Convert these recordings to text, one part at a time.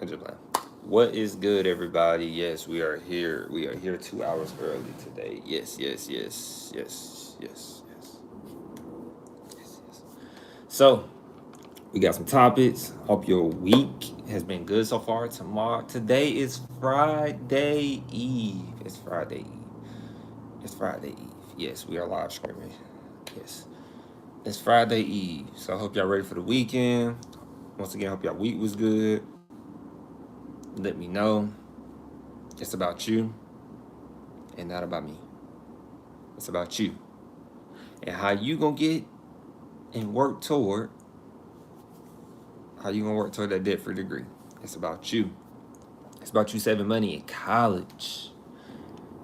I'm just playing. What is good, everybody? Yes, we are here. We are here 2 hours early today. Yes, yes, yes, yes, yes, yes, yes, yes. So we got some topics. Hope your week has been good so far. Today is Friday Eve. It's Friday Eve. It's Friday Eve. Yes, we are live streaming. Yes, it's Friday Eve. So I hope y'all ready for the weekend. Once again, hope y'all week was good. Let me know. It's about you and not about me. It's about you and how you gonna get and work toward how you gonna work toward that debt free degree. It's about you. It's about you saving money in college,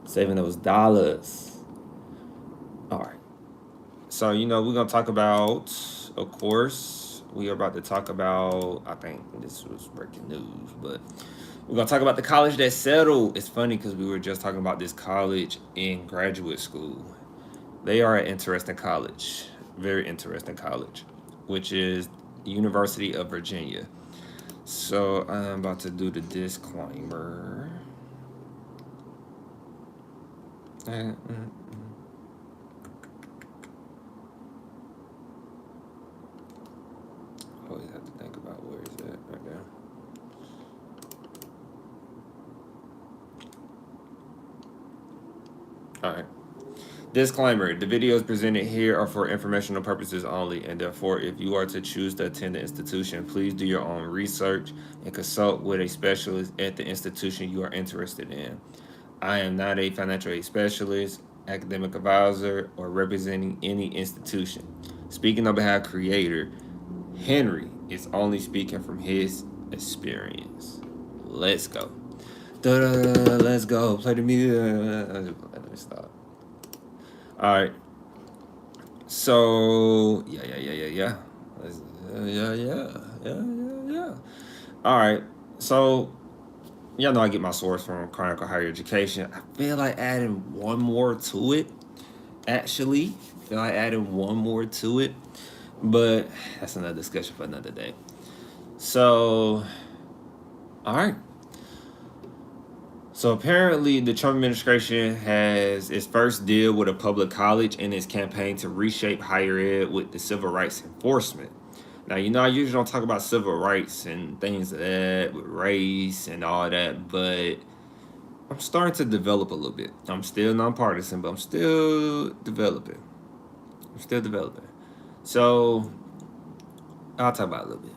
saving those dollars. All right. So we're gonna talk about, of course, we are about to talk about. I think this was breaking news, but we're gonna talk about the college that settled. It's funny because we were just talking about this college in graduate school. They are an interesting college, very interesting college, which is University of Virginia. So I'm about to do the disclaimer. Always have to think about where is that right now. All right. Disclaimer: the videos presented here are for informational purposes only, and therefore, if you are to choose to attend the institution, please do your own research and consult with a specialist at the institution you are interested in. I am not a financial aid specialist, academic advisor, or representing any institution. Speaking on behalf of Creator, Henry is only speaking from his experience. Let's go. Da-da, let's go. Play the music. Let me stop. All right. So yeah. Yeah. All right. So y'all know I get my source from Chronicle Higher Education. I feel like adding one more to it. Actually, I feel like adding one more to it, but that's another discussion for another day. So, all right. So apparently, the Trump administration has its first deal with a public college in its campaign to reshape higher ed with the civil rights enforcement. Now, I usually don't talk about civil rights and things of that with race and all that, but I'm starting to develop a little bit. I'm still nonpartisan, but I'm still developing. I'm still developing. So I'll talk about it a little bit.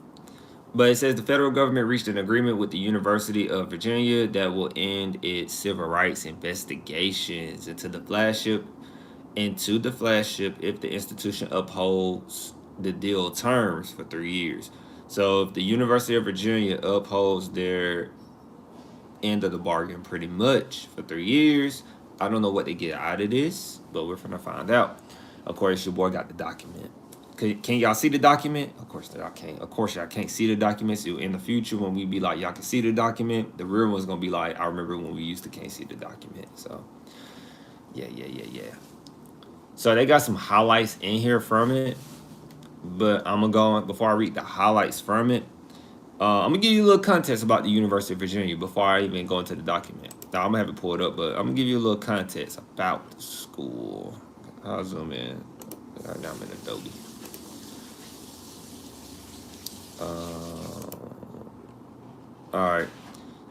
But it says the federal government reached an agreement with the University of Virginia that will end its civil rights investigations into the flagship if the institution upholds the deal terms for 3 years. So if the University of Virginia upholds their end of the bargain pretty much for 3 years, I don't know what they get out of this, but we're gonna find out. Of course, your boy got the document. Can y'all see the document? Of course y'all can't. Of course y'all can't see the document. So in the future, when we be like, y'all can see the document, the real one's gonna be like, I remember when we used to can't see the document. So yeah. So they got some highlights in here from it, but I'm gonna go before I read the highlights from it. I'm gonna give you a little context about the University of Virginia before I even go into the document. Now I'm gonna have it pulled up, but I'm gonna give you a little context about the school. I'll zoom in. Right now I'm in Adobe. All right.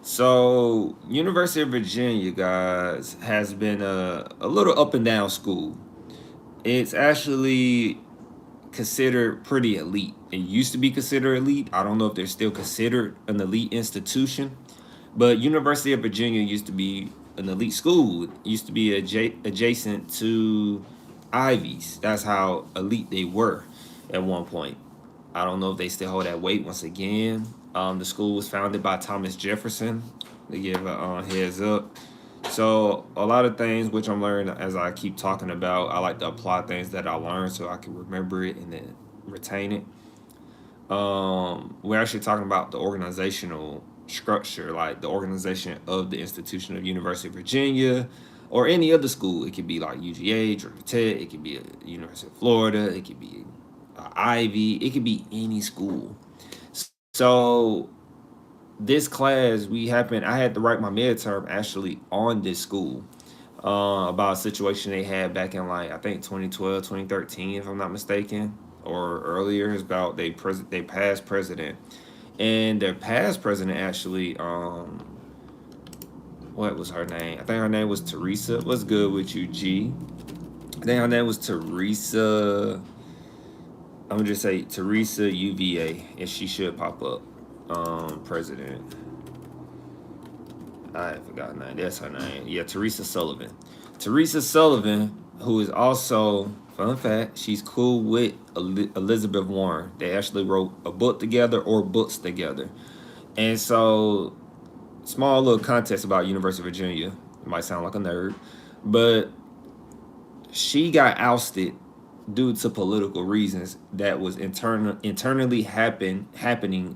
So, University of Virginia, guys, has been a little up and down school. It's actually considered pretty elite. It used to be considered elite. I don't know if they're still considered an elite institution, but University of Virginia used to be an elite school. It used to be adjacent to Ivies. That's how elite they were at one point. I don't know if they still hold that weight once again. The school was founded by Thomas Jefferson. To give a heads up. So a lot of things which I'm learning as I keep talking about, I like to apply things that I learned so I can remember it and then retain it. We're actually talking about the organizational structure, like the organization of the institution of University of Virginia or any other school. It could be like UGA, Georgia Tech, it could be a University of Florida, it could be Ivy, it could be any school. So this class I had to write my midterm actually on this school, about a situation they had back in like I think 2012, 2013, if I'm not mistaken, or earlier. It's about they past president, and their past president actually, what was her name? I think her name was Teresa. What's good with you, G? I think her name was Teresa. I'm gonna just say Teresa UVA, and she should pop up. President. I forgot her name. That's her name. Yeah, Teresa Sullivan. Teresa Sullivan, who is also, fun fact, she's cool with Elizabeth Warren. They actually wrote a book together or books together. And so, small little context about University of Virginia. It might sound like a nerd, but she got ousted due to political reasons that was internally happening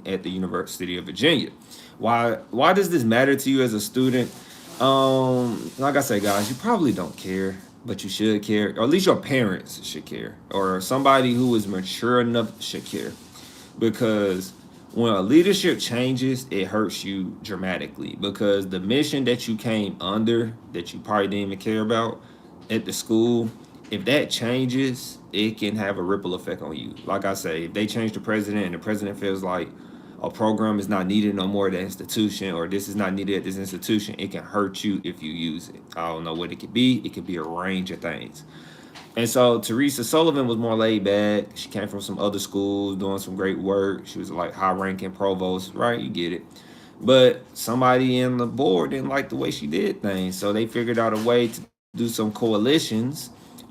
at the University of Virginia. Why does this matter to you as a student? Like I said, guys, you probably don't care, but you should care, or at least your parents should care, or somebody who is mature enough should care, because when a leadership changes, it hurts you dramatically, because the mission that you came under, that you probably didn't even care about at the school, if that changes, it can have a ripple effect on you. Like I say, if they change the president and the president feels like a program is not needed no more at the institution, or this is not needed at this institution, it can hurt you if you use it. I don't know what it could be. It could be a range of things. And so Teresa Sullivan was more laid back. She came from some other schools doing some great work. She was like high ranking provost, right? You get it. But somebody in the board didn't like the way she did things. So they figured out a way to do some coalitions.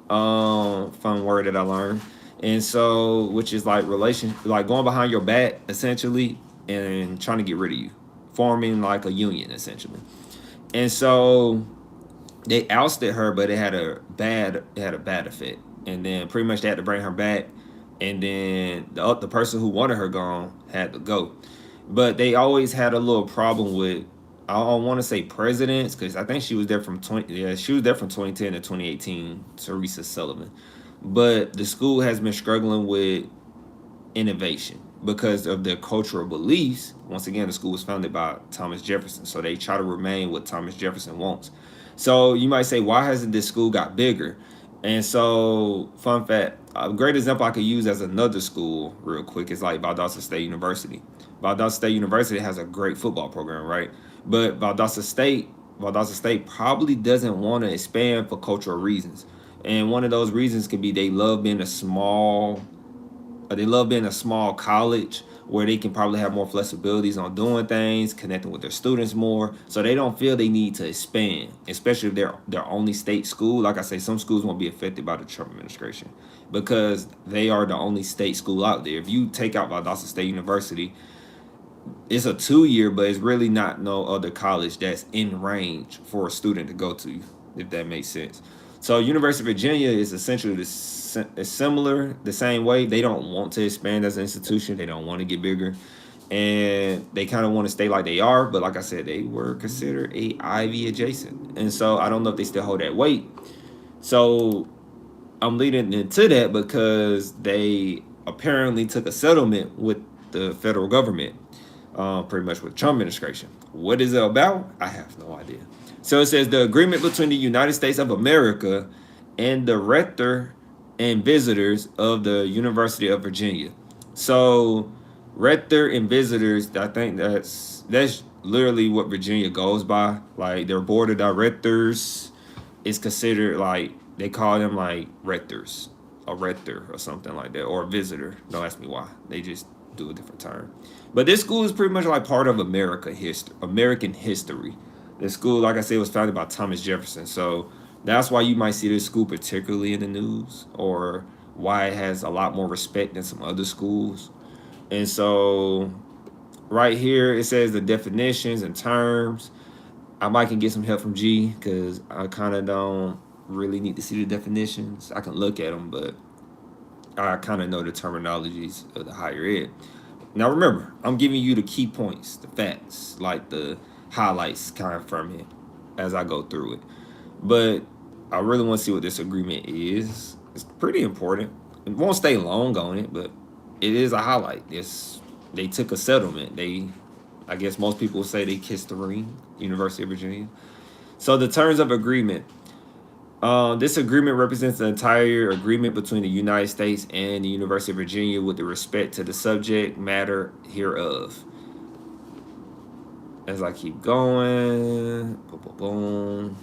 Fun word that I learned. And so, which is like like going behind your back essentially and trying to get rid of you, forming like a union essentially. And so they ousted her, but it had a bad effect. And then pretty much they had to bring her back, and then the person who wanted her gone had to go. But they always had a little problem with, I don't want to say presidents, because I think she was there from 2010 to 2018, Teresa Sullivan. But the school has been struggling with innovation because of their cultural beliefs. Once again, the school was founded by Thomas Jefferson, so they try to remain what Thomas Jefferson wants. So you might say, why hasn't this school got bigger? And so, fun fact, a great example I could use as another school real quick is like Valdosta State University. Valdosta State University has a great football program, right? But Valdosta State probably doesn't want to expand for cultural reasons. And one of those reasons could be they love being a small college where they can probably have more flexibilities on doing things, connecting with their students more, so they don't feel they need to expand, especially if they're their only state school. Like I say, some schools won't be affected by the Trump administration because they are the only state school out there. If you take out Valdosta State University, it's a 2 year, but it's really not no other college that's in range for a student to go to, if that makes sense. So University of Virginia is essentially is similar, the same way. They don't want to expand as an institution. They don't want to get bigger, and they kind of want to stay like they are. But like I said, they were considered a Ivy adjacent, and so I don't know if they still hold that weight. So I'm leading into that because they apparently took a settlement with the federal government, pretty much with Trump administration. What is it about? I have no idea. So it says the agreement between the United States of America and the rector and visitors of the University of Virginia. So rector and visitors, I think that's literally what Virginia goes by. Like their board of directors is considered like, they call them like rectors, a rector or something like that, or a visitor. Don't ask me why. They just do a different term. But this school is pretty much like part of American history. The school, like I said, was founded by Thomas Jefferson. So that's why you might see this school particularly in the news, or why it has a lot more respect than some other schools. And so right here, it says the definitions and terms. I might can get some help from G because I kind of don't really need to see the definitions. I can look at them, but I kind of know the terminologies of the higher ed. Now remember, I'm giving you the key points, the facts, like the highlights kind of from it as I go through it. But I really want to see what this agreement is. It's pretty important. It won't stay long on it, but it is a highlight. They took a settlement. They I guess most people say they kissed the ring, University of Virginia. So the terms of agreement. This agreement represents the entire agreement between the United States and the University of Virginia with respect to the subject matter hereof. As I keep going, boom, boom, boom.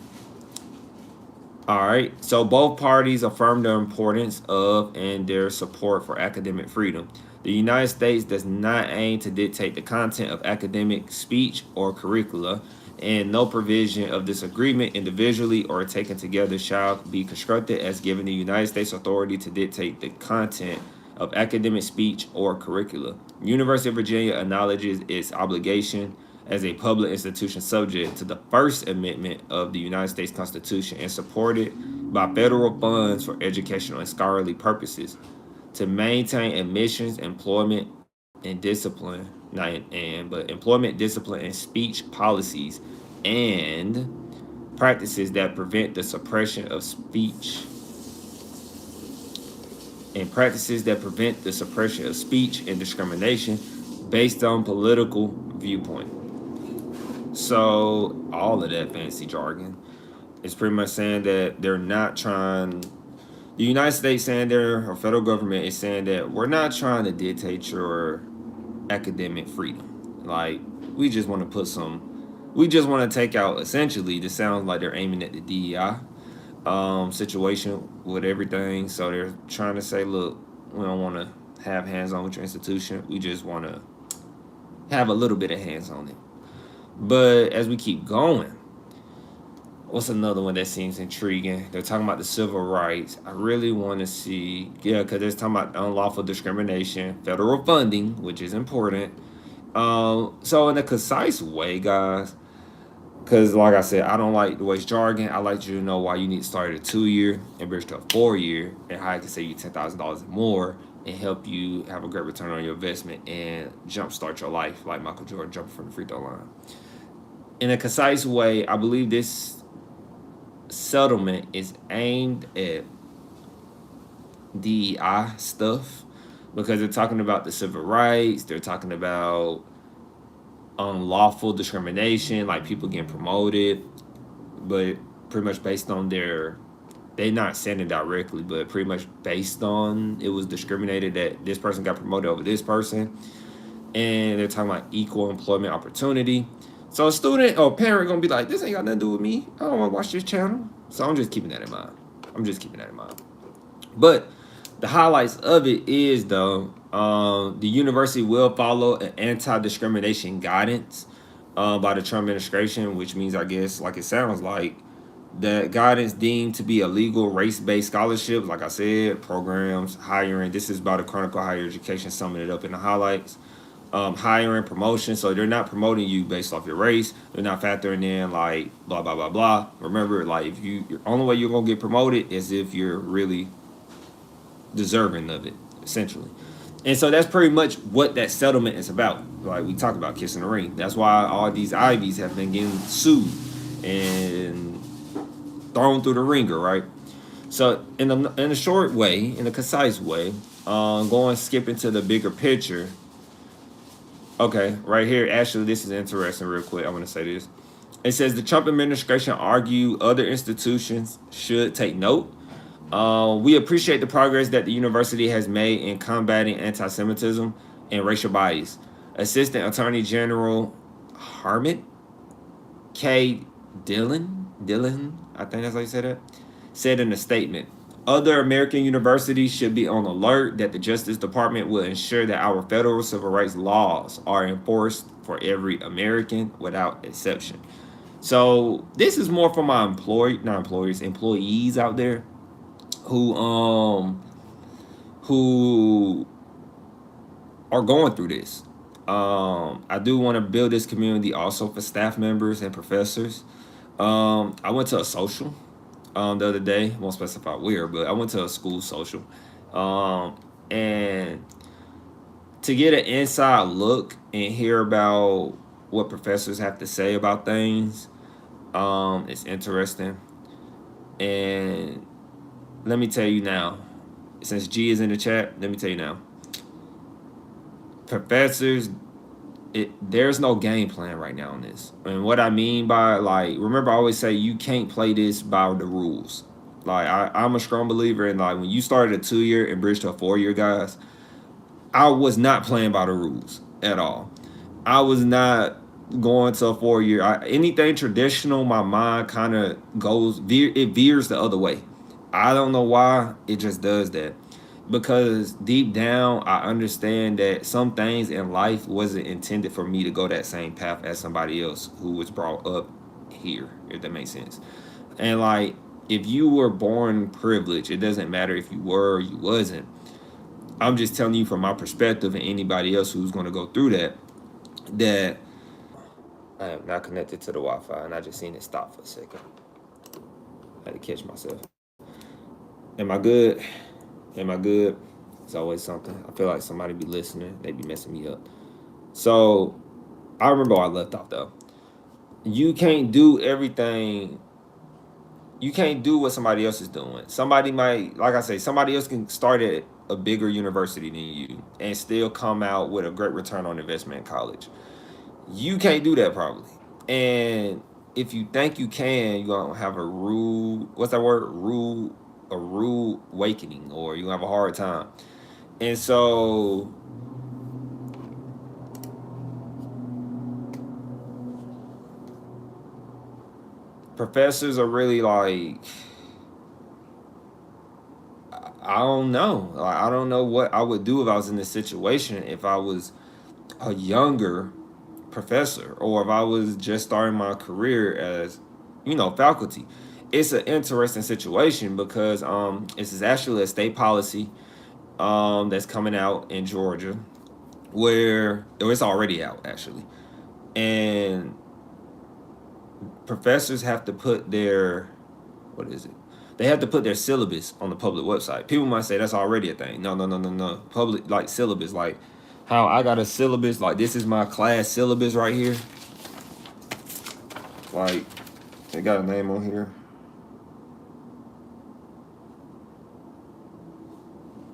All right. So both parties affirm the importance of and their support for academic freedom. The United States does not aim to dictate the content of academic speech or curricula, and no provision of this agreement, individually or taken together, shall be construed as giving the United States authority to dictate the content of academic speech or curricula. The University of Virginia acknowledges its obligation as a public institution subject to the First Amendment of the United States Constitution and supported by federal funds for educational and scholarly purposes to maintain admissions, employment, and discipline, but employment, discipline, and speech policies and practices that prevent the suppression of speech and discrimination based on political viewpoint. So all of that fancy jargon is pretty much saying that they're not trying. The United States saying there, or federal government is saying that we're not trying to dictate your academic freedom. Like we just want to take out essentially. This sounds like they're aiming at the DEI situation with everything. So they're trying to say, look, we don't want to have hands on with your institution. We just want to have a little bit of hands on it. But as we keep going, what's another one that seems intriguing? They're talking about the civil rights. I really want to see, because they're talking about unlawful discrimination, federal funding, which is important. So in a concise way, guys, because like I said, I don't like the waste jargon. I like you to know why you need to start at a 2-year and bridge to a 4-year, and how I can save you $10,000 more and help you have a great return on your investment and jumpstart your life like Michael Jordan jumping from the free throw line. In a concise way, I believe this settlement is aimed at DEI stuff because they're talking about the civil rights, they're talking about unlawful discrimination, like people getting promoted, but pretty much based on they're not saying it directly, but pretty much based on it was discriminated that this person got promoted over this person. And they're talking about equal employment opportunity. So a student or parent gonna be like, this ain't got nothing to do with me. I don't want to watch this channel. So I'm just keeping that in mind. But the highlights of it is, though, the university will follow an anti-discrimination guidance by the Trump administration, which means, I guess, like it sounds like, the guidance deemed to be illegal race-based scholarships, like I said, programs, hiring. This is about the Chronicle Higher Education, summing it up in the highlights. Hiring, promotion. So they're not promoting you based off your race. They're not factoring in like blah blah blah blah. Remember, like if your only way you're gonna get promoted is if you're really deserving of it, essentially. And so that's pretty much what that settlement is about. Like we talked about kissing the ring. That's why all these Ivies have been getting sued and thrown through the ringer, right? So in a short way, in a concise way, skipping to the bigger picture. Okay, right here, actually, this is interesting real quick. I want to say this. It says the Trump administration argue other institutions should take note. We appreciate the progress that the university has made in combating anti-Semitism and racial bias. Assistant Attorney General Harmit K. Dillon, I think that's how you say that, said in a statement, other American universities should be on alert that the Justice Department will ensure that our federal civil rights laws are enforced for every American without exception. So this is more for my employees out there who are going through this. I do want to build this community also for staff members and professors. I went to a social the other day. Won't specify where, but I went to a school social, and to get an inside look and hear about what professors have to say about things, it's interesting. And let me tell you now, since G is in the chat, let me tell you now, professors there's no game plan right now on this. And what I mean by, like, remember I always say you can't play this by the rules. Like I'm a strong believer in, like, when you started a 2-year and bridged to a 4-year, guys, I was not playing by the rules at all. I was not going to a 4-year. Anything traditional, my mind kind of it veers the other way. I don't know why, it just does that. Because deep down, I understand that some things in life wasn't intended for me to go that same path as somebody else who was brought up here, if that makes sense. And like, if you were born privileged, it doesn't matter if you were or you wasn't. I'm just telling you from my perspective, and anybody else who's going to go through that I am not connected to the Wi-Fi, and I just seen it stop for a second. I had to catch myself. Am I good? Am I good? It's always something. I feel like somebody be listening. They be messing me up. So I remember I left off though. You can't do everything. You can't do what somebody else is doing. Somebody might, like I say, somebody else can start at a bigger university than you and still come out with a great return on investment in college. You can't do that probably. And if you think you can, you're gonna have a rude, what's that word? A rude awakening, or you're gonna have a hard time. And so professors are really like, I don't know. Like, I don't know what I would do if I was in this situation, if I was a younger professor, or if I was just starting my career as, faculty. It's an interesting situation because this is actually a state policy that's coming out in Georgia, where it's already out actually, and professors have to put their, what is it? They have to put their syllabus on the public website. People might say that's already a thing. No, no, no, no, no. Public, like, syllabus, like how I got a syllabus, like this is my class syllabus right here. Like, they got a name on here.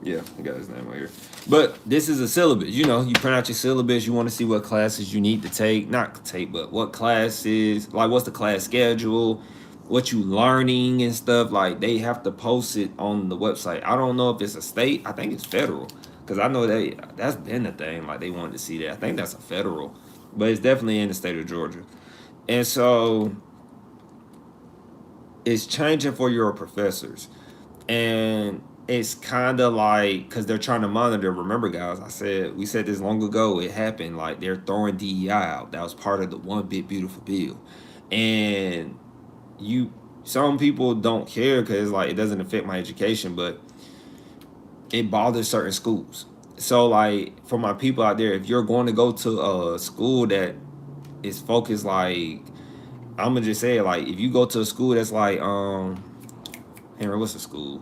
Yeah, he got his name on here. But this is a syllabus. You print out your syllabus. You want to see what classes you need to take. Not take, but what classes, like what's the class schedule, what you learning and stuff. Like, they have to post it on the website. I don't know if it's a state. I think it's federal. Because I know that's been the thing. Like, they wanted to see that. I think that's a federal. But it's definitely in the state of Georgia. And so it's changing for your professors. And it's kind of like, because they're trying to monitor. Remember, guys, we said this long ago. It happened. Like, they're throwing DEI out. That was part of the One Big Beautiful Bill. And some people don't care because, like, it doesn't affect my education, but it bothers certain schools. So, like, for my people out there, if you're going to go to a school that is focused, like, I'm gonna just say it, like, if you go to a school that's like, Henry, what's a school?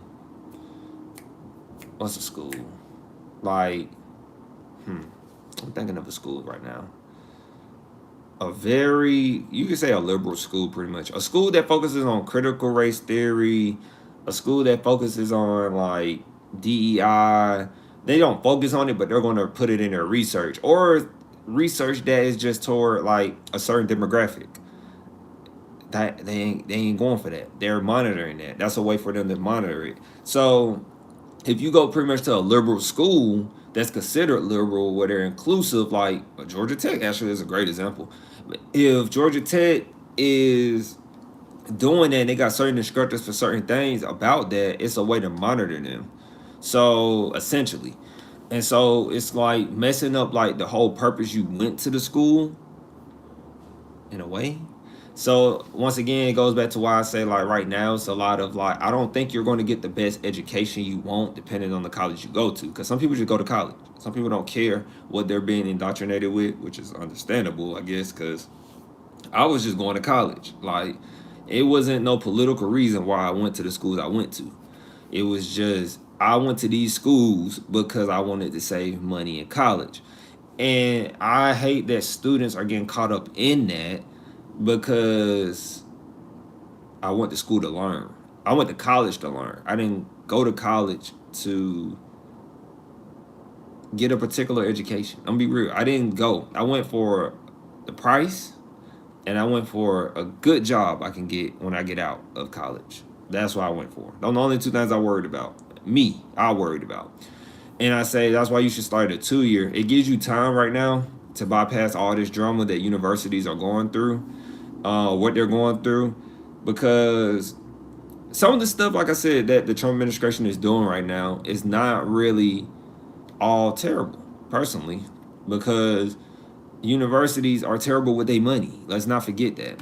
What's a school? Like, I'm thinking of a school right now. You could say a liberal school, pretty much. A school that focuses on critical race theory, a school that focuses on, like, DEI. They don't focus on it, but they're going to put it in their research, or research that is just toward, like, a certain demographic. That they ain't going for that. They're monitoring that. That's a way for them to monitor it. So if you go pretty much to a liberal school that's considered liberal, where they're inclusive, like Georgia Tech actually is a great example. If Georgia Tech is doing that and they got certain instructors for certain things about that, it's a way to monitor them. So essentially, and so it's like messing up, like, the whole purpose you went to the school in a way. So once again, it goes back to why I say, like, right now it's a lot of, like, I don't think you're going to get the best education you want depending on the college you go to, because some people just go to college. Some people don't care what they're being indoctrinated with, which is understandable, I guess, because I was just going to college. Like, it wasn't no political reason why I went to the schools I went to. It was just, I went to these schools because I wanted to save money in college. And I hate that students are getting caught up in that, because I went to school to learn. I went to college to learn. I didn't go to college to get a particular education. I'm gonna be real. I didn't go. I went for the price, and I went for a good job I can get when I get out of college. That's what I went for. Those are the only two things I worried about. I worried about. And I say that's why you should start a 2 year. It gives you time right now to bypass all this drama that universities are going through, what they're going through, because some of the stuff, like I said, that the Trump administration is doing right now is not really all terrible, personally, because universities are terrible with their money. Let's not forget that.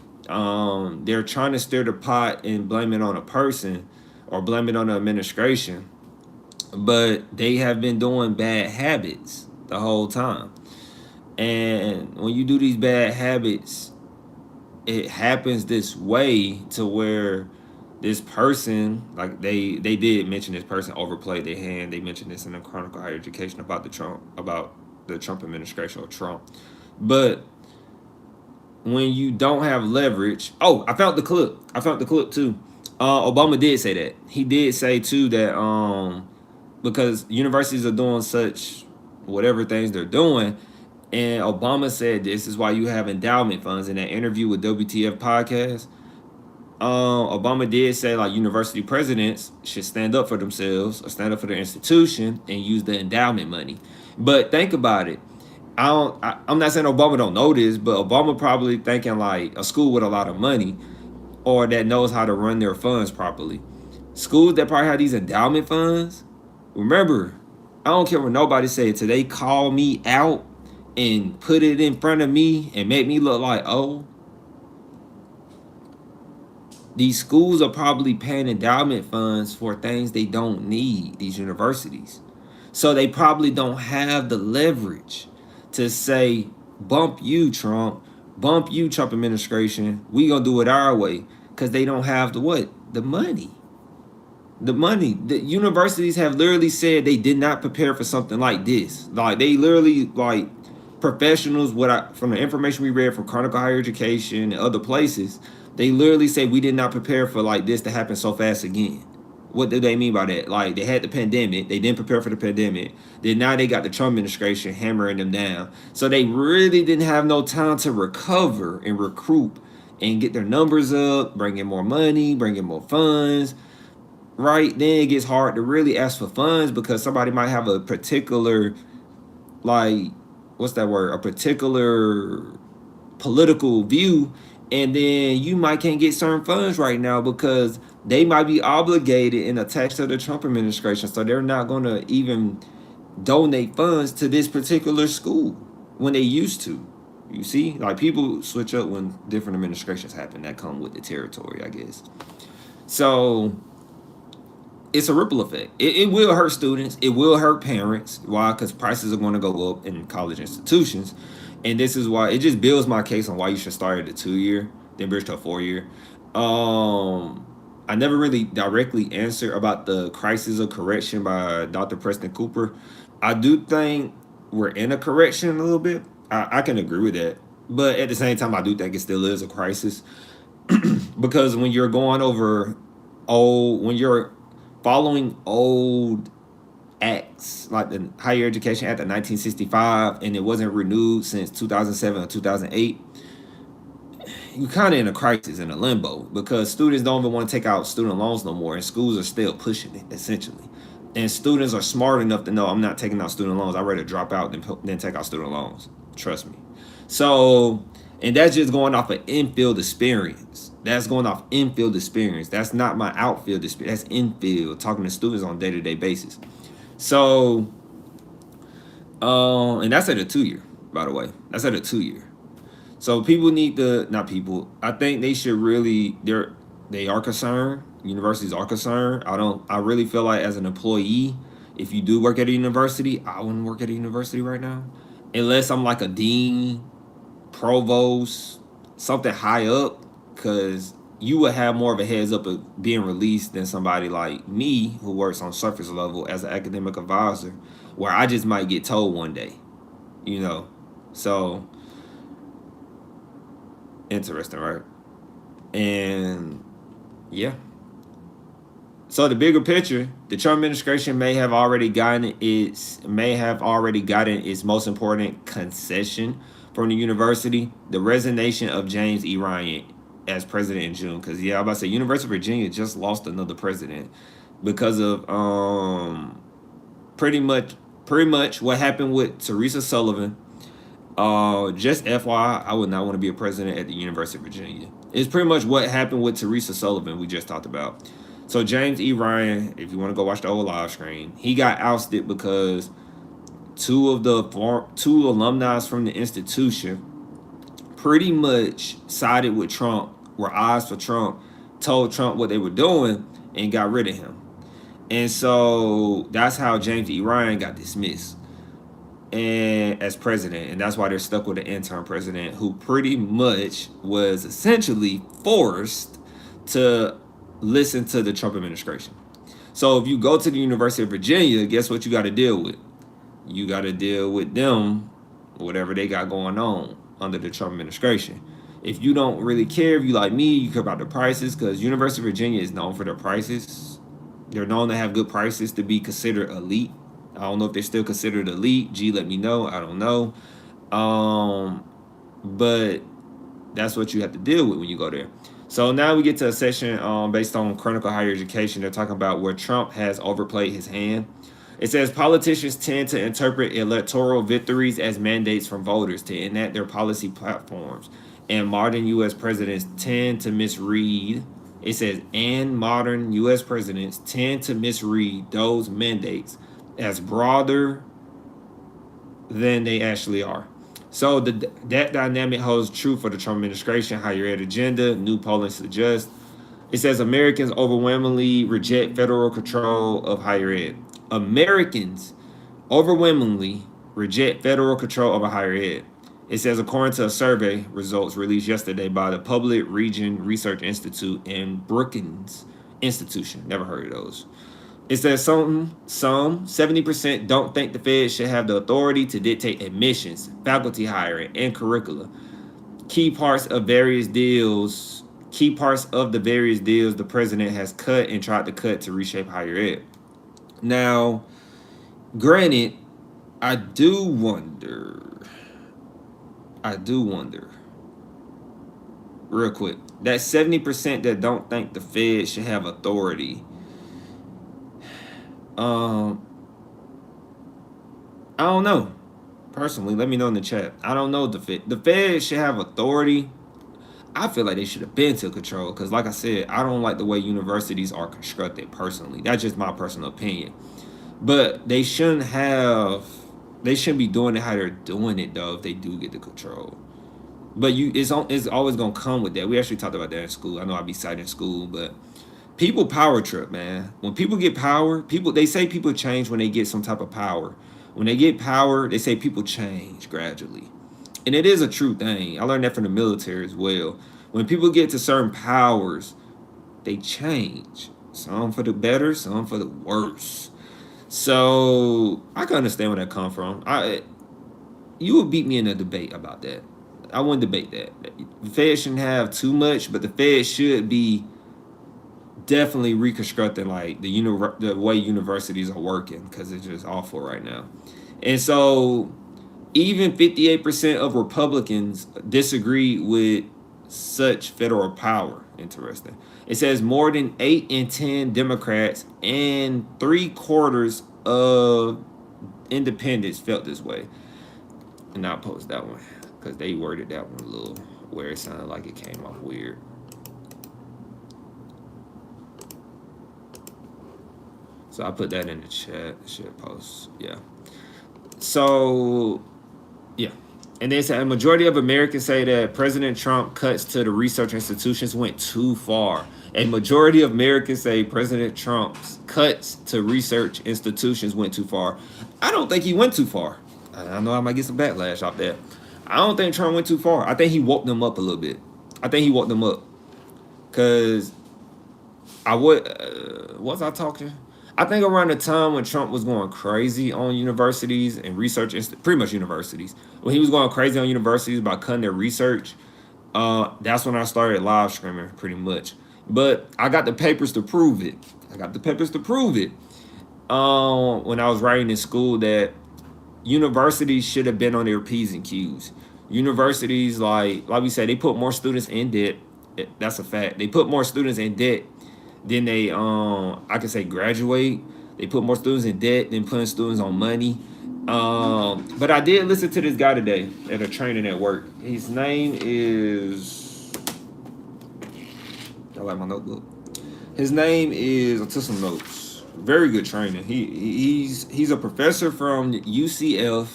They're trying to stir the pot and blame it on a person or blame it on the administration, but they have been doing bad habits the whole time. And when you do these bad habits, it happens this way to where this person, like they did mention this person overplayed their hand. They mentioned this in the Chronicle of Higher Education about the Trump administration or Trump. But when you don't have leverage, oh, I found the clip. Too. Obama did say that. He did say too that because universities are doing such whatever things they're doing, and Obama said this is why you have endowment funds in that interview with WTF podcast. Obama did say like university presidents should stand up for themselves or stand up for their institution and use the endowment money. But think about it. I'm not saying Obama don't know this, but Obama probably thinking like a school with a lot of money or that knows how to run their funds properly. Schools that probably have these endowment funds, remember, I don't care what nobody say, till they call me out and put it in front of me and make me look like, oh, these schools are probably paying endowment funds for things they don't need, these universities. So they probably don't have the leverage to say, bump you, Trump, bump you, Trump administration. We gonna do it our way. Because they don't have the what? The money. The money. The universities have literally said they did not prepare for something like this. Like they literally like professionals, from the information we read from Chronicle Higher Education and other places, they literally say we did not prepare for like this to happen so fast again. What do they mean by that? Like they had the pandemic, they didn't prepare for the pandemic. Then now they got the Trump administration hammering them down. So they really didn't have no time to recover and recruit and get their numbers up, bring in more money, bring in more funds. Right then it gets hard to really ask for funds because somebody might have a particular, like, what's that word? A particular political view, and then you might can't get certain funds right now because they might be obligated and attached to the Trump administration, so they're not going to even donate funds to this particular school when they used to. You see, like people switch up when different administrations happen. That come with the territory, I guess. So it's a ripple effect. It will hurt students. It will hurt parents. Why? Because prices are going to go up in college institutions. And this is why it just builds my case on why you should start at a 2 year, then bridge to a 4 year. I never really directly answered about the crisis of correction by Dr. Preston Cooper. I do think we're in a correction a little bit. I can agree with that. But at the same time, I do think it still is a crisis. Because when you're going over when you're following old acts like the Higher Education Act of 1965 and it wasn't renewed since 2007 or 2008, you're kind of in a crisis, in a limbo, because students don't even want to take out student loans no more, and schools are still pushing it, essentially. And students are smart enough to know I'm not taking out student loans. I'd rather drop out than take out student loans. Trust me. So, and that's just going off an infield experience. That's going off infield experience. That's not my outfield experience. That's infield, talking to students on a day-to-day basis. So, and that's at a 2 year, by the way. That's at a 2 year. So people need to, not people, I think they should really, they are concerned. Universities are concerned. I really feel like as an employee, if you do work at a university, I wouldn't work at a university right now. Unless I'm like a dean, provost, something high up, because you would have more of a heads up of being released than somebody like me who works on surface level as an academic advisor, where I just might get told one day, you know. So interesting, right? And yeah. So the bigger picture, the Trump administration may have already gotten its most important concession from the university, the resignation of James E. Ryan as president in June. Because I'm about to say University of Virginia just lost another president because of pretty much what happened with Teresa Sullivan. Just FYI, I would not want to be a president at the University of Virginia. It's pretty much what happened with Teresa Sullivan we just talked about. So James E. Ryan, if you want to go watch the old live stream, he got ousted because two alumni from the institution pretty much sided with Trump, were eyes for Trump, told Trump what they were doing, and got rid of him. And so that's how James E. Ryan got dismissed and as president, and that's why they're stuck with the interim president who pretty much was essentially forced to listen to the Trump administration. So if you go to the University of Virginia, guess what you got to deal with? You got to deal with them, whatever they got going on under the Trump administration. If you don't really care, if you like me, you care about the prices, because University of Virginia is known for their prices. They're known to have good prices, to be considered elite. I don't know if they're still considered elite. G, let me know. I don't know. But that's what you have to deal with when you go there. So now we get to a session based on Chronicle Higher Education. They're talking about where Trump has overplayed his hand. It says politicians tend to interpret electoral victories as mandates from voters to enact their policy platforms. And modern U.S. presidents tend to misread. It says, and modern U.S. presidents tend to misread those mandates as broader than they actually are. So that dynamic holds true for the Trump administration, higher ed agenda, new polling suggests. It says Americans overwhelmingly reject federal control of higher ed. Americans overwhelmingly reject federal control over higher ed. It says according to a survey results released yesterday by the Public Region Research Institute and Brookings Institution. Never heard of those. It says some 70% don't think the Fed should have the authority to dictate admissions, faculty hiring, and curricula. Key parts of the various deals the president has cut and tried to cut to reshape higher ed. Now, granted, I do wonder, real quick, that 70% that don't think the Fed should have authority. I don't know. Personally, let me know in the chat. I don't know the Fed should have authority. I feel like they should have been to control because, like I said, I don't like the way universities are constructed personally. That's just my personal opinion. But they shouldn't be doing it how they're doing it, though, if they do get the control. But it's always going to come with that. We actually talked about that in school. I know I'll be citing school, but people power trip, man. When people get power, they say people change when they get some type of power. When they get power, they say people change gradually. And it is a true thing. I learned that from the military as well. When people get to certain powers, they change. Some for the better, some for the worse. So I can understand where that comes from. You would beat me in a debate about that. I wouldn't debate that. The Fed shouldn't have too much, but the Fed should be definitely reconstructing like the way universities are working, because it's just awful right now. And so even 58% of Republicans disagree with such federal power. Interesting. It says more than 8 in 10 Democrats and 3/4 of independents felt this way. And I'll post that one because they worded that one a little where it sounded like it came off weird. So I put that in the chat. Should post. Yeah. So, yeah. And they said a majority of Americans say that President Trump cuts to the research institutions went too far. A majority of Americans say President Trump's cuts to research institutions went too far. I don't think he went too far. I know I might get some backlash off that. I don't think Trump went too far. I think he woke them up a little bit. Because was I talking? I think around the time when Trump was going crazy on universities and research, pretty much universities, when he was going crazy on universities about cutting their research, that's when I started live streaming pretty much. But I got the papers to prove it. I got the peppers to prove it. When I was writing in school, that universities should have been on their P's and Q's. Universities, like we said, they put more students in debt. That's a fact. They put more students in debt than they I can say graduate. They put more students in debt than putting students on money. But I did listen to this guy today at a training at work. His name is, I like my notebook. His name is, I took some notes. Very good training. He's a professor from UCF.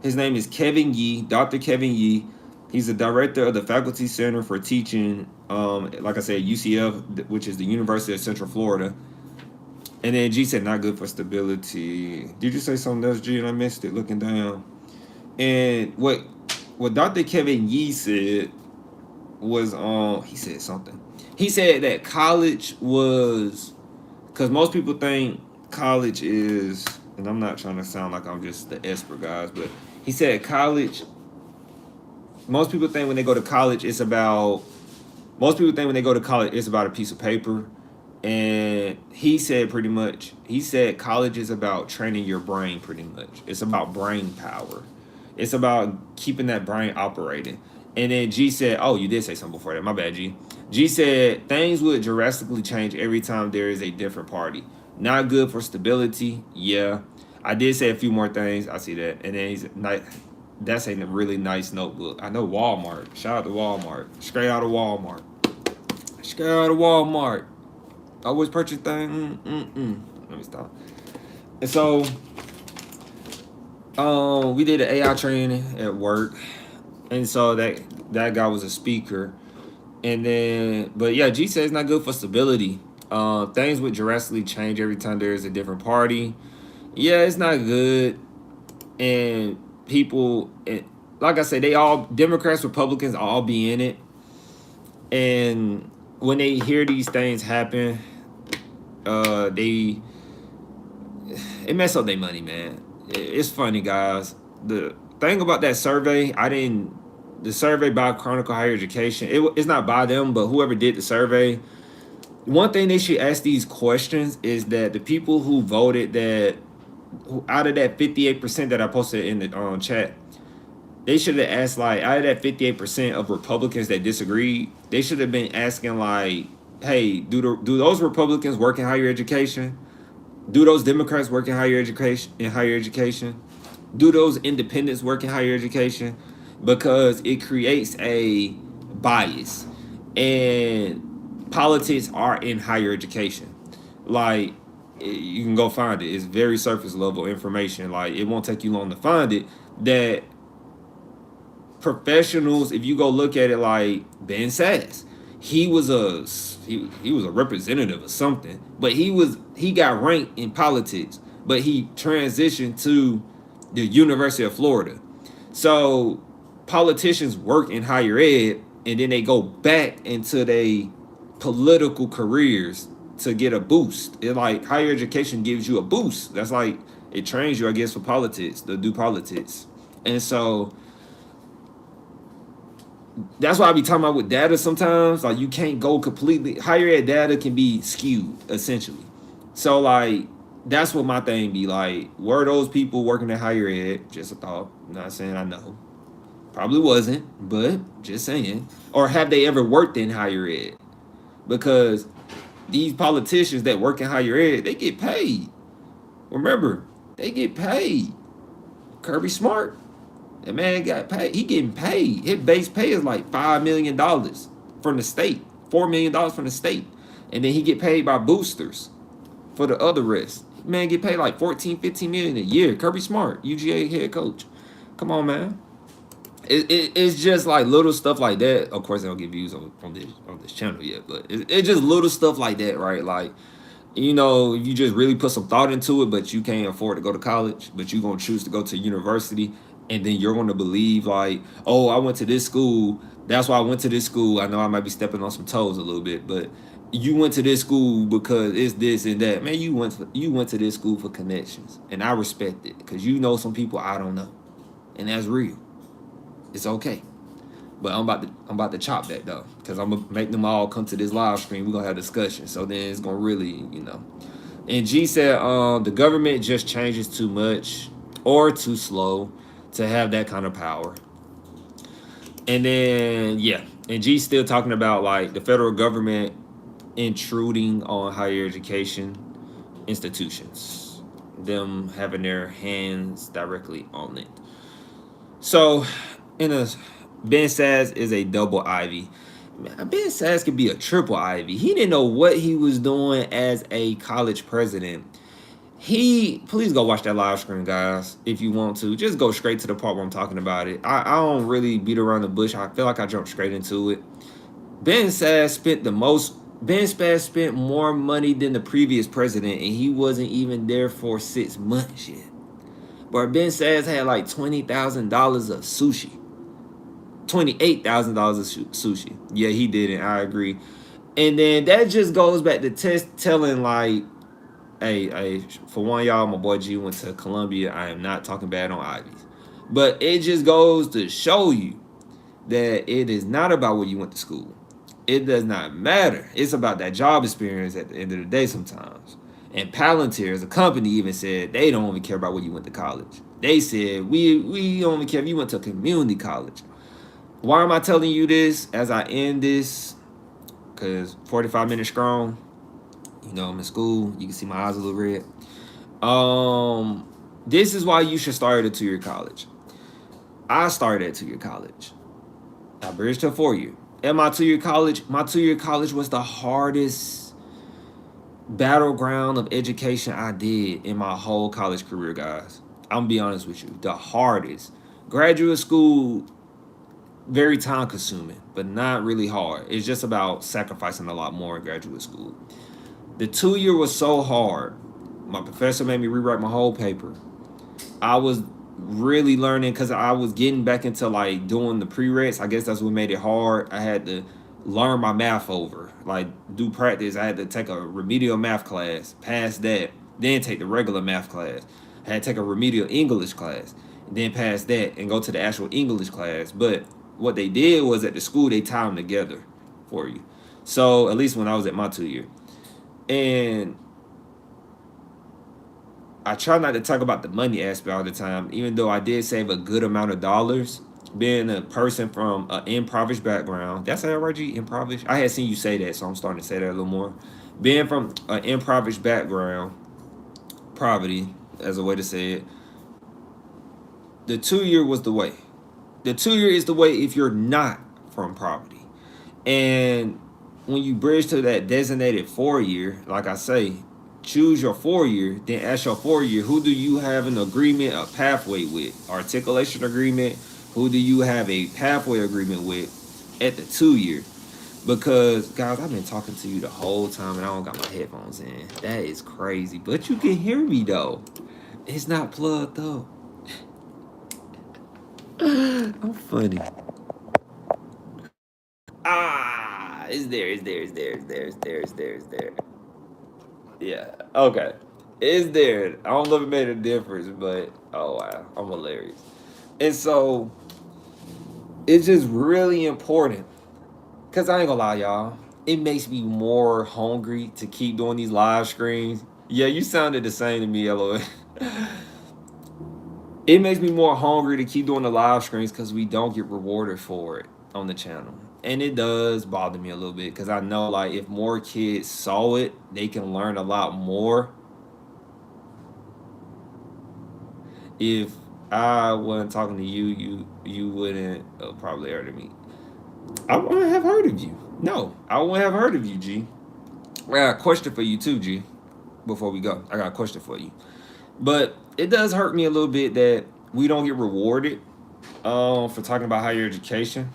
His name is Kevin Yee, Dr. Kevin Yee. He's the director of the Faculty Center for Teaching, like I said, UCF, which is the University of Central Florida. And then G said, not good for stability. Did you say something else, G, and I missed it looking down? And what Dr. Kevin Yee said was, he said something. He said that college was, because most people think college is, and I'm not trying to sound like I'm just the Esper guys, but he said college, most people think when they go to college, it's about a piece of paper. And he said pretty much, college is about training your brain pretty much. It's about brain power. It's about keeping that brain operating. And then G said, oh, you did say something before that. My bad, G. G said, things would drastically change every time there is a different party. Not good for stability. Yeah. I did say a few more things. I see that. And then he's nice. That's a really nice notebook. I know Walmart. Shout out to Walmart. Straight out of Walmart. Always purchase things. Let me stop. And so, we did an AI training at work, and so that guy was a speaker, and then, but yeah, G said it's not good for stability. Things would drastically change every time there is a different party. Yeah, it's not good, and people, like I said, Democrats, Republicans, all be in it, and when they hear these things happen, it mess up their money, man. It's funny, guys. The thing about that survey, the survey by Chronicle Higher Education, it's not by them, but whoever did the survey, one thing they should ask these questions is that the people who voted out of that 58% that I posted in the chat, they should have asked, like, out of that 58% of Republicans that disagreed, they should have been asking, like, hey, do those Republicans work in higher education? Do those Democrats work in higher education? Do those independents work in higher education? Because it creates a bias. And politics are in higher education. Like, you can go find it. It's very surface level information. Like, it won't take you long to find it. That professionals, if you go look at it, like Ben Sass, he was a representative of something, but he got ranked in politics, but he transitioned to the University of Florida. So politicians work in higher ed, and then they go back into their political careers to get a boost. It, like, higher education gives you a boost. That's like, it trains you, I guess, for politics, to do politics. And so that's why I be talking about with data sometimes. Like, you can't go completely, higher ed data can be skewed, essentially. So, like, that's what my thing be like. Were those people working at higher ed? Just a thought. I'm not saying I know. Probably wasn't, but just saying. Or have they ever worked in higher ed? Because these politicians that work in higher ed, they get paid. Remember, they get paid. Kirby Smart, that man got paid. He getting paid. His base pay is like $5 million from the state. $4 million from the state. And then he get paid by boosters for the other rest. Man get paid like 14, 15 million a year. Kirby Smart, UGA head coach. Come on, man. It's just like little stuff like that. Of course, I don't get views on this channel yet, but it's just little stuff like that, right? Like, you know, you just really put some thought into it, but you can't afford to go to college, but you're going to choose to go to university, and then you're going to believe, like, oh, I went to this school. That's why I went to this school. I know I might be stepping on some toes a little bit, but you went to this school because it's this and that. Man, you went to this school for connections, and I respect it because you know some people I don't know, and that's real. It's okay. But I'm about to chop that though, because I'm gonna make them all come to this live stream. We're gonna have discussion. So then it's gonna really. And G said, the government just changes too much or too slow to have that kind of power. And then yeah, and G's still talking about like the federal government intruding on higher education institutions, them having their hands directly on it. So, in a Ben Sass is a double Ivy. Ben Sass could be a triple Ivy. He didn't know what he was doing as a college president. Please go watch that live stream, guys, if you want to. Just go straight to the part where I'm talking about it. I don't really beat around the bush. I feel like I jumped straight into it. Ben Sass spent the most. Ben Sass spent more money than the previous president, and he wasn't even there for 6 months yet. But Ben Sass had like $20,000 of sushi. $28,000 of sushi. Yeah, he didn't. I agree. And then that just goes back to telling like, hey, for one, y'all, my boy G went to Columbia. I am not talking bad on Ivies. But it just goes to show you that it is not about where you went to school. It does not matter. It's about that job experience at the end of the day sometimes. And Palantir, as a company, even said they don't even care about where you went to college. They said, we only care if you went to a community college. Why am I telling you this as I end this? Because 45 minutes strong. I'm in school. You can see my eyes a little red. This is why you should start at a 2-year college. I started at 2-year college. I bridged to a 4-year. At my 2-year college was the hardest battleground of education I did in my whole college career, guys. I'm gonna be honest with you. The hardest. Graduate school, very time consuming, but not really hard. It's just about sacrificing a lot more in graduate school. The 2-year was so hard. My professor made me rewrite my whole paper. I was really learning because I was getting back into like doing the prereqs. I guess that's what made it hard. I had to learn my math over, like do practice. I had to take a remedial math class, pass that, then take the regular math class. I had to take a remedial English class, and then pass that and go to the actual English class. But what they did was at the school, they tie them together for you. So at least when I was at my 2-year. And I try not to talk about the money aspect all the time, even though I did save a good amount of dollars. Being a person from an impoverished background, that's how right, G? Impoverished? I had seen you say that, so I'm starting to say that a little more. Being from an impoverished background, poverty, as a way to say it, the 2-year was the way. The 2-year is the way if you're not from poverty. And when you bridge to that designated 4-year, like I say, choose your 4-year, then ask your 4-year, who do you have an agreement, a pathway with? Articulation agreement, who do you have a pathway agreement with at the 2-year? Because, guys, I've been talking to you the whole time and I don't got my headphones in. That is crazy. But you can hear me, though. It's not plugged up. I'm funny. It's there. Yeah, okay. It's there. I don't know if it made a difference, but oh wow, I'm hilarious. And so it's just really important. Cause I ain't gonna lie, y'all. It makes me more hungry to keep doing these live streams. Yeah, you sounded the same to me, LOL. It makes me more hungry to keep doing the live streams because we don't get rewarded for it on the channel. And it does bother me a little bit because I know like if more kids saw it, they can learn a lot more. If I wasn't talking to you, you wouldn't probably heard of me. I wouldn't have heard of you. No, I wouldn't have heard of you, G. I got a question for you too, G. Before we go, I got a question for you. But it does hurt me a little bit that we don't get rewarded for talking about higher education.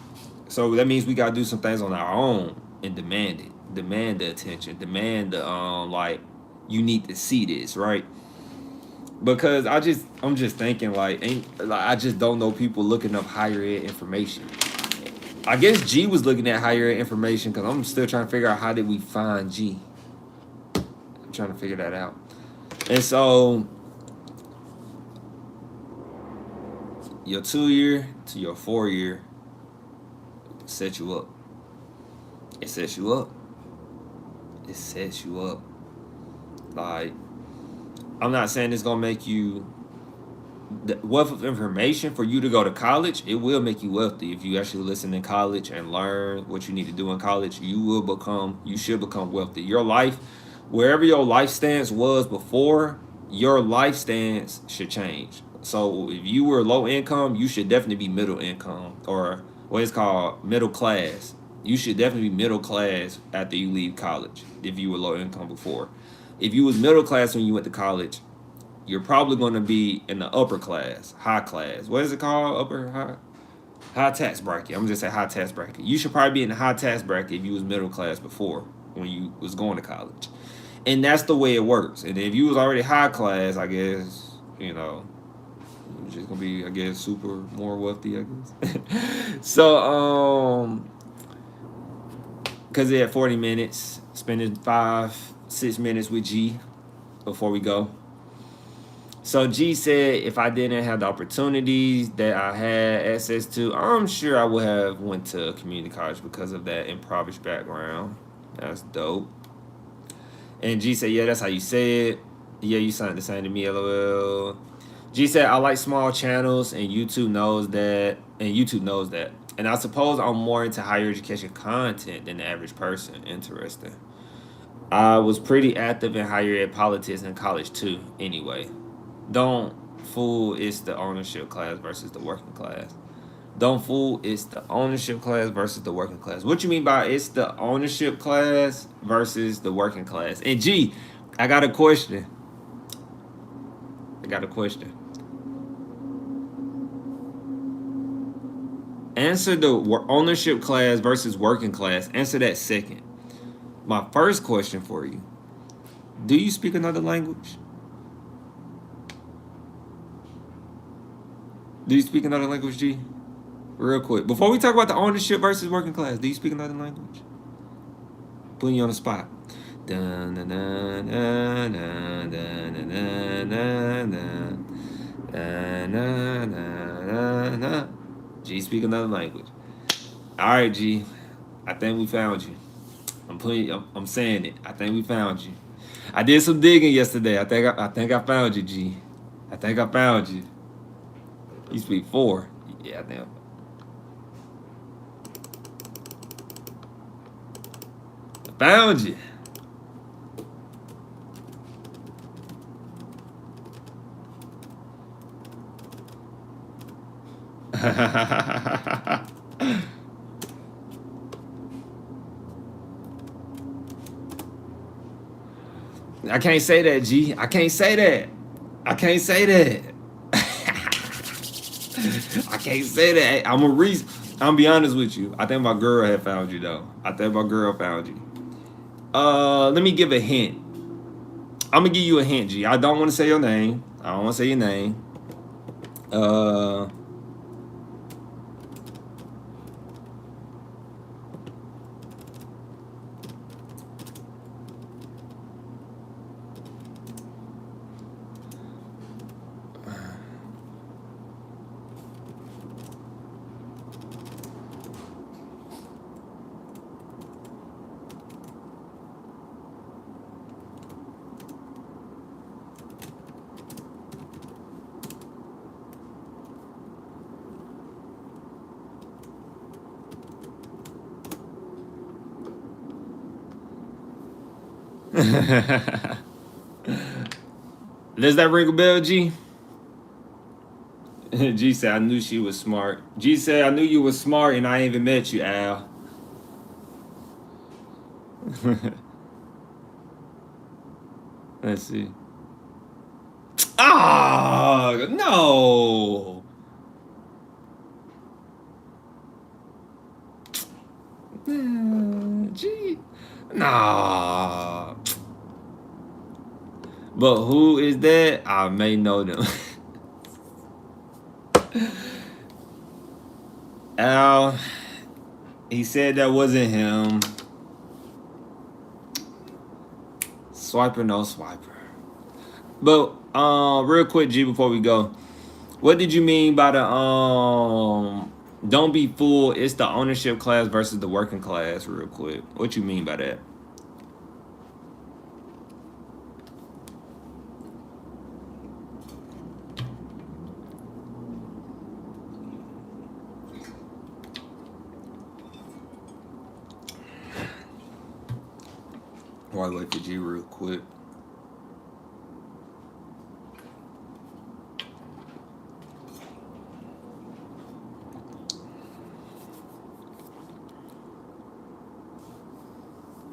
So that means we gotta do some things on our own and demand it, demand the attention, demand the like you need to see this, right? Because I'm just thinking like I just don't know people looking up higher ed information. I guess G was looking at higher ed information because I'm still trying to figure out how did we find G. I'm trying to figure that out. And so your 2-year to your 4-year, sets you up. It sets you up. It sets you up. Like, I'm not saying it's gonna make you the wealth of information for you to go to college. It will make you wealthy if you actually listen in college and learn what you need to do in college. You should become wealthy. Your life, wherever your life stance was before, your life stance should change. So if you were low income, you should definitely be middle income, or what is called middle class. You should definitely be middle class after you leave college if you were low income before. If you was middle class when you went to college, you're probably going to be in the upper class, high class. What is it called? High tax bracket. I'm gonna just say high tax bracket. You should probably be in the high tax bracket if you was middle class before when you was going to college, and that's the way it works. And if you was already high class, I guess you're just gonna be, I guess, super more wealthy, I guess. So because they had 40 minutes, spending 5-6 minutes with G before we go. So G said, if I didn't have the opportunities that I had access to, I'm sure I would have went to community college because of that impoverished background. That's dope. And G said, yeah, that's how you say it. Yeah, you sound the same to me, LOL. G said, I like small channels, and YouTube knows that. And I suppose I'm more into higher education content than the average person. Interesting. I was pretty active in higher ed politics in college too, anyway. Don't fool, it's the ownership class versus the working class. Don't fool, it's the ownership class versus the working class. What you mean by it's the ownership class versus the working class? And G, I got a question. Answer the ownership class versus working class. Answer that second. My first question for you: do you speak another language? Do you speak another language, G? Real quick. Before we talk about the ownership versus working class, do you speak another language? Putting you on the spot. G, speak another language. All right, G. I think we found you. I'm saying it. I think we found you. I did some digging yesterday. I think I found you, G. I think I found you. You speak 4. Yeah, I think. I found you. I can't say that, G. I can't say that. I can't say that. I can't say that. I'm gonna be honest with you. I think my girl had found you though. I think my girl found you. Let me give a hint. I'm gonna give you a hint, G. I don't want to say your name. I don't want to say your name. Does that ring a bell, G? G said, I knew she was smart. G said, I knew you was smart and I ain't even met you, Al. Let's see. Oh, no. G. Nah. But who is that? I may know them. Al, he said that wasn't him. Swiper, no swiper. But real quick, G, before we go, what did you mean by Don't be fooled. It's the ownership class versus the working class. Real quick, what you mean by that? Why wait for G real quick?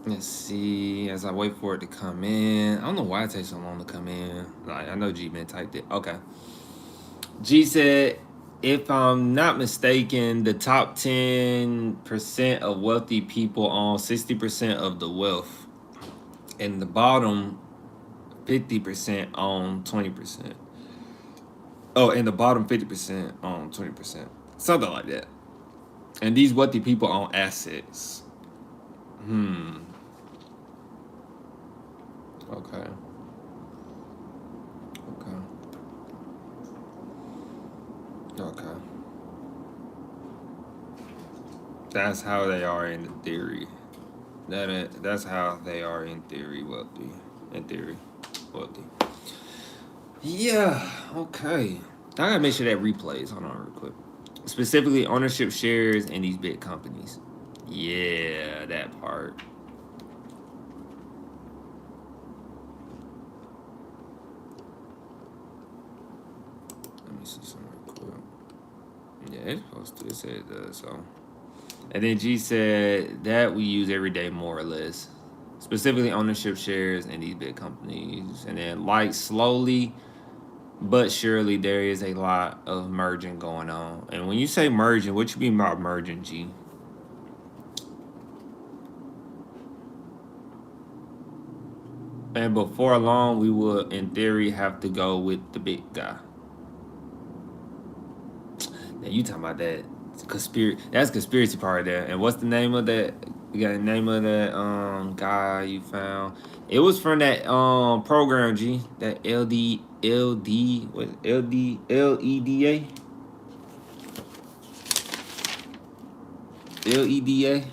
Let's see. As I wait for it to come in, I don't know why it takes so long to come in. Like, I know G man typed it. Okay. G said, if I'm not mistaken, the top 10% of wealthy people own 60% of the wealth, and the bottom 50% own 20%. Oh, and the bottom 50% own 20%. Something like that. And these wealthy people own assets. Okay. Okay. Okay. That's how they are in theory. That's how they are in theory, wealthy. In theory, wealthy. Yeah. Okay. I gotta make sure that replays. Hold on, real quick. Specifically, ownership shares in these big companies. Yeah, that part. Let me see something real quick. Yeah, it's supposed to. It said it does. So. And then G said that we use every day, more or less. Specifically, ownership shares in these big companies. And then, like, slowly but surely, there is a lot of merging going on. And when you say merging, what you mean by merging, G? And before long, we will, in theory, have to go with the big guy. Now, you talking about that conspiracy? That's conspiracy part there. And what's the name of that? You got the name of that guy you found? It was from that program, G. That what LEDA LEDA.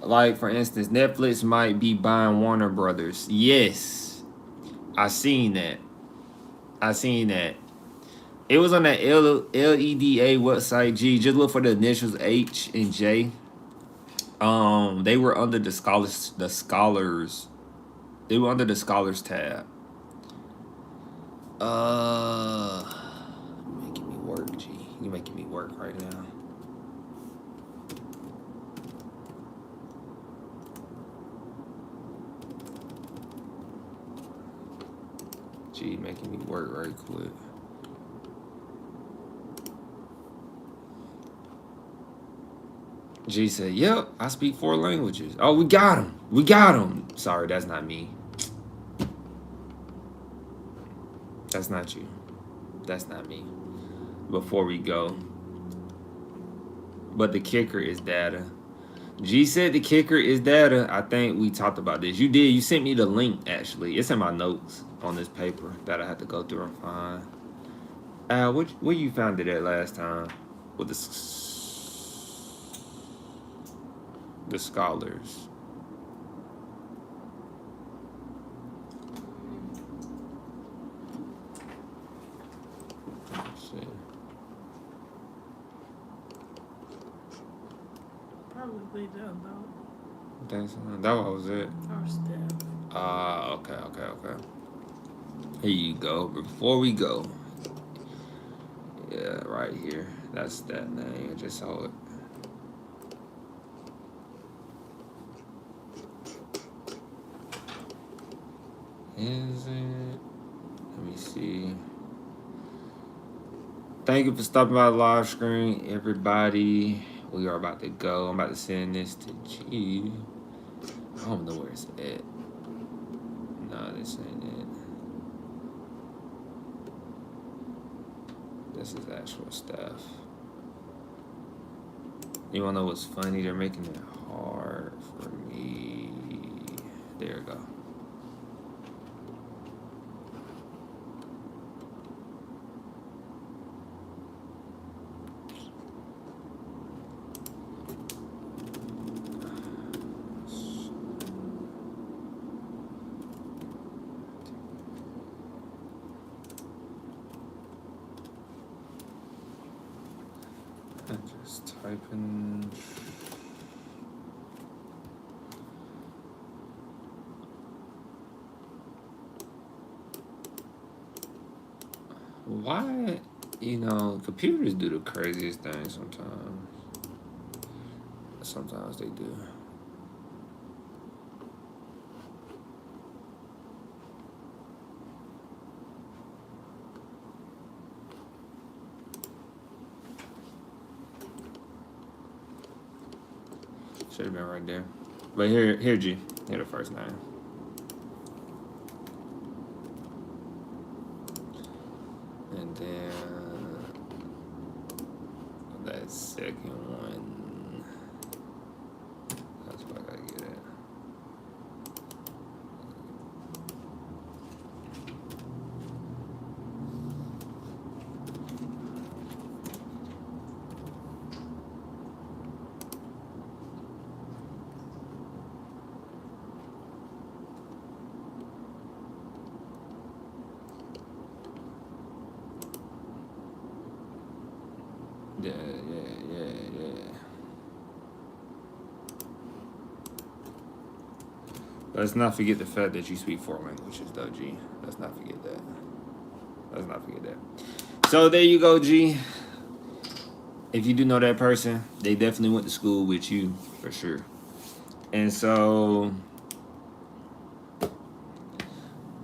Like, for instance, Netflix might be buying Warner Brothers. Yes, I seen that. I seen that. It was on that LEDA website. G, just look for the initials H and J. They were under the scholars. They were under the scholars tab. You're making me work, G. You're making me work right now. G, making me work right quick. G said, "Yep, I speak 4 languages." Oh, we got him. We got him. Sorry, that's not me. That's not you. That's not me. Before we go, but the kicker is data. G said the kicker is data. I think we talked about this. You did. You sent me the link, actually. It's in my notes on this paper that I had to go through and find. Where you found it at last time? With the scholars. Let's see. Probably done though. That was it. Our staff. Okay. Here you go. Before we go, yeah, right here. That's that name. I just saw it. Is it? Let me see. Thank you for stopping by the live screen, everybody. We are about to go. I'm about to send this to G. I don't know where it's at. No, this ain't it. This is actual stuff. You wanna know what's funny? They're making it hard for me. There we go. Just typing. Why, computers do the craziest things sometimes. Sometimes they do. Should have been right there. But here, G. Here the first name. And then that second one. That's what I gotta get at. Yeah. Let's not forget the fact that you speak 4 languages, though, G. Let's not forget that. So there you go, G. If you do know that person, they definitely went to school with you, for sure. And so,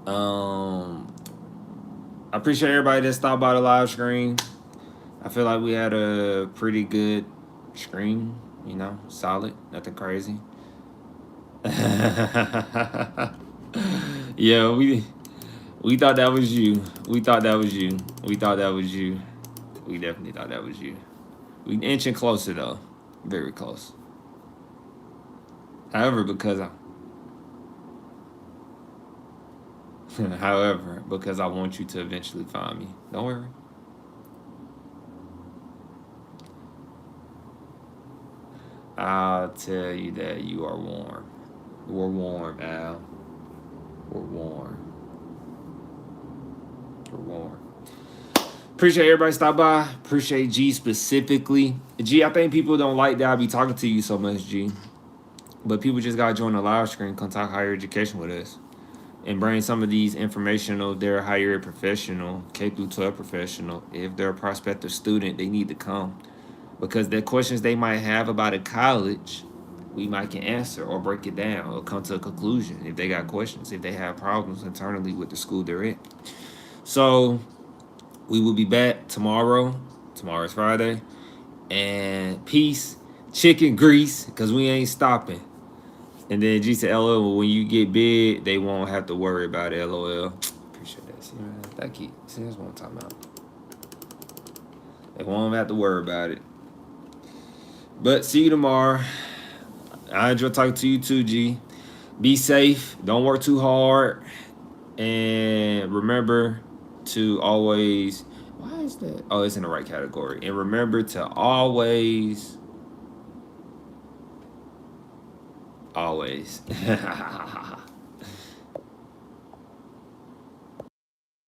I appreciate everybody that stopped by the live stream. I feel like we had a pretty good stream, solid, nothing crazy. Yeah, we thought that was you. We definitely thought that was you. We inching closer though, very close. However, because I want you to eventually find me. Don't worry. I'll tell you that you are warm. We're warm, Al. We're warm. Appreciate everybody stop by. Appreciate G specifically. G, I think people don't like that I be talking to you so much, G. But people just gotta join the live stream, come talk higher education with us. And bring some of these informational, they're a higher ed professional, K-12 professional. If they're a prospective student, they need to come. Because the questions they might have about a college, we might can answer or break it down or come to a conclusion if they got questions, if they have problems internally with the school they're in. So we will be back tomorrow. Tomorrow's Friday. And peace, chicken grease, because we ain't stopping. And then G said, LOL, when you get big, they won't have to worry about it, LOL. Appreciate that. See, man, thank you. See, that's what I'm talking about. They won't have to worry about it. But see you tomorrow. I enjoy talking to you too, G. Be safe. Don't work too hard. And remember to always... Why is that? Oh, it's in the right category. And remember to always...